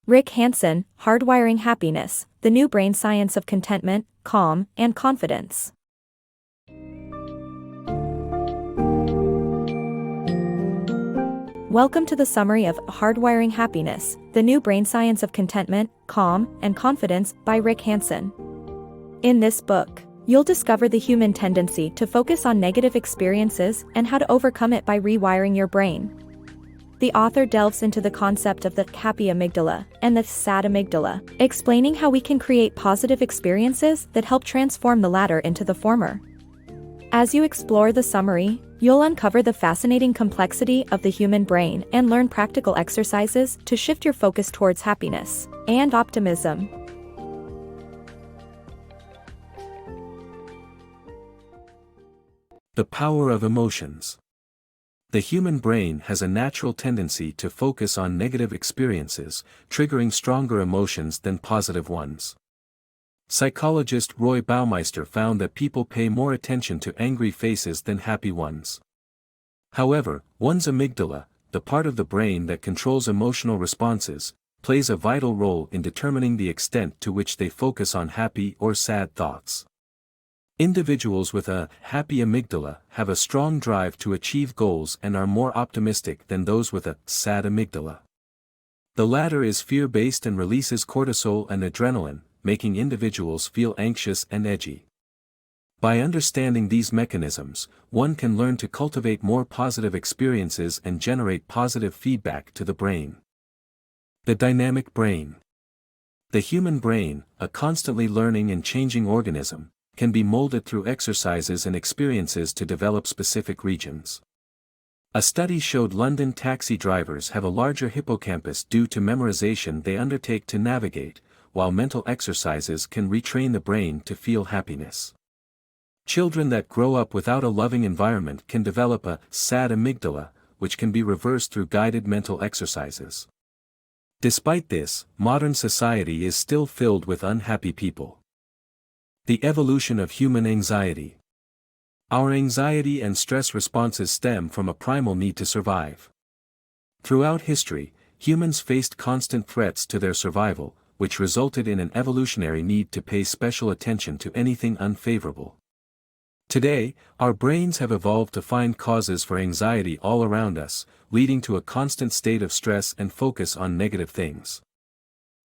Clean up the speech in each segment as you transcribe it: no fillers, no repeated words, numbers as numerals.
Rick Hanson, Hardwiring Happiness, the new brain science of contentment, calm, and confidence. Welcome to the summary of Hardwiring Happiness, the new brain science of contentment, calm, and confidence by Rick Hanson. In this book, you'll discover the human tendency to focus on negative experiences and how to overcome it by rewiring your brain. The author delves into the concept of the happy amygdala and the sad amygdala, explaining how we can create positive experiences that help transform the latter into the former. As you explore the summary, you'll uncover the fascinating complexity of the human brain and learn practical exercises to shift your focus towards happiness and optimism. The power of emotions. The human brain has a natural tendency to focus on negative experiences, triggering stronger emotions than positive ones. Psychologist Roy Baumeister found that people pay more attention to angry faces than happy ones. However, one's amygdala, the part of the brain that controls emotional responses, plays a vital role in determining the extent to which they focus on happy or sad thoughts. Individuals with a happy amygdala have a strong drive to achieve goals and are more optimistic than those with a sad amygdala. The latter is fear-based and releases cortisol and adrenaline, making individuals feel anxious and edgy. By understanding these mechanisms, one can learn to cultivate more positive experiences and generate positive feedback to the brain. The dynamic brain. The human brain, a constantly learning and changing organism, can be molded through exercises and experiences to develop specific regions. A study showed London taxi drivers have a larger hippocampus due to memorization they undertake to navigate, while mental exercises can retrain the brain to feel happiness. Children that grow up without a loving environment can develop a sad amygdala, which can be reversed through guided mental exercises. Despite this, modern society is still filled with unhappy people. The evolution of human anxiety. Our anxiety and stress responses stem from a primal need to survive. Throughout history, humans faced constant threats to their survival, which resulted in an evolutionary need to pay special attention to anything unfavorable. Today, our brains have evolved to find causes for anxiety all around us, leading to a constant state of stress and focus on negative things.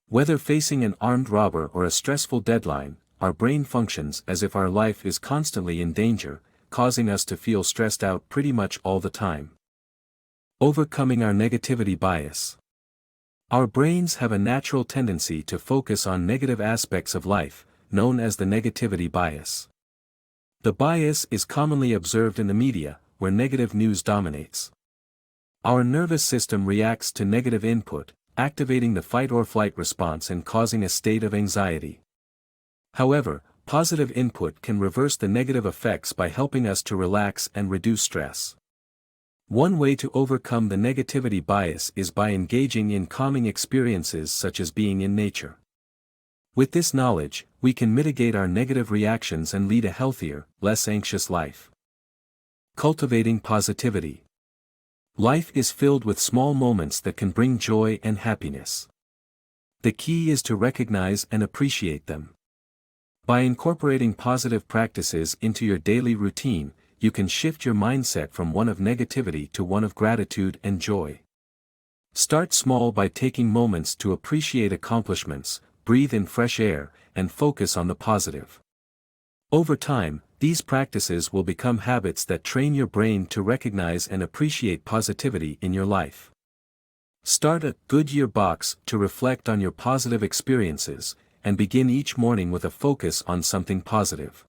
Whether facing an armed robber or a stressful deadline, our brain functions as if our life is constantly in danger, causing us to feel stressed out pretty much all the time. Overcoming our negativity bias. Our brains have a natural tendency to focus on negative aspects of life, known as the negativity bias. The bias is commonly observed in the media, where negative news dominates. Our nervous system reacts to negative input, activating the fight-or-flight response and causing a state of anxiety. However, positive input can reverse the negative effects by helping us to relax and reduce stress. One way to overcome the negativity bias is by engaging in calming experiences such as being in nature. With this knowledge, we can mitigate our negative reactions and lead a healthier, less anxious life. Cultivating positivity. Life is filled with small moments that can bring joy and happiness. The key is to recognize and appreciate them. By incorporating positive practices into your daily routine, you can shift your mindset from one of negativity to one of gratitude and joy. Start small by taking moments to appreciate accomplishments, breathe in fresh air, and focus on the positive. Over time, these practices will become habits that train your brain to recognize and appreciate positivity in your life. Start a Goodyear box to reflect on your positive experiences, and begin each morning with a focus on something positive.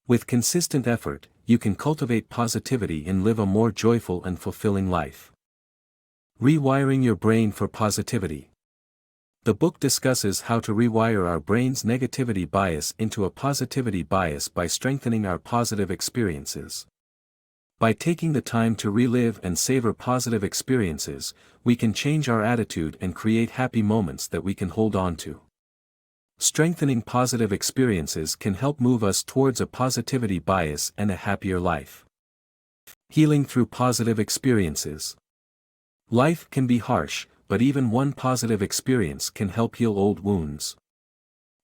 With consistent effort, you can cultivate positivity and live a more joyful and fulfilling life. Rewiring your brain for positivity. The book discusses how to rewire our brain's negativity bias into a positivity bias by strengthening our positive experiences. By taking the time to relive and savor positive experiences, we can change our attitude and create happy moments that we can hold on to. Strengthening positive experiences can help move us towards a positivity bias and a happier life. Healing through positive experiences. Life can be harsh, but even one positive experience can help heal old wounds.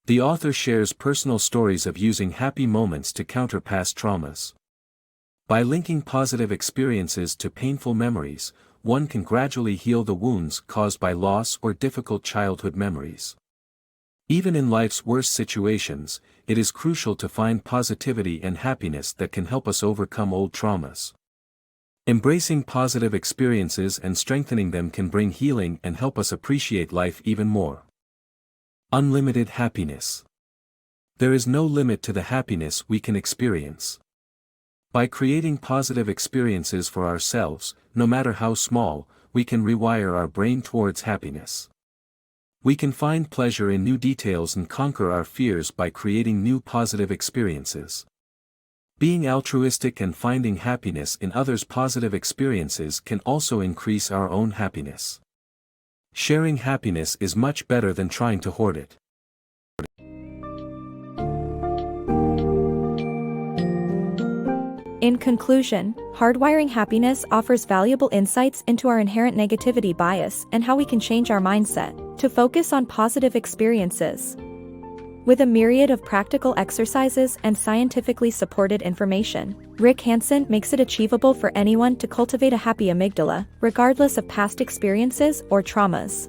The author shares personal stories of using happy moments to counter past traumas. By linking positive experiences to painful memories, one can gradually heal the wounds caused by loss or difficult childhood memories. Even in life's worst situations, it is crucial to find positivity and happiness that can help us overcome old traumas. Embracing positive experiences and strengthening them can bring healing and help us appreciate life even more. Unlimited happiness. There is no limit to the happiness we can experience. By creating positive experiences for ourselves, no matter how small, we can rewire our brain towards happiness. We can find pleasure in new details and conquer our fears by creating new positive experiences. Being altruistic and finding happiness in others' positive experiences can also increase our own happiness. Sharing happiness is much better than trying to hoard it. In conclusion, Hardwiring Happiness offers valuable insights into our inherent negativity bias and how we can change our mindset to focus on positive experiences. With a myriad of practical exercises and scientifically supported information, Rick Hanson makes it achievable for anyone to cultivate a happy amygdala, regardless of past experiences or traumas.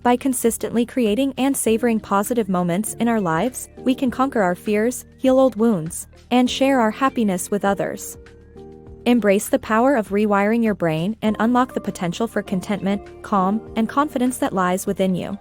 By consistently creating and savoring positive moments in our lives, we can conquer our fears, heal old wounds, and share our happiness with others. Embrace the power of rewiring your brain and unlock the potential for contentment, calm, and confidence that lies within you.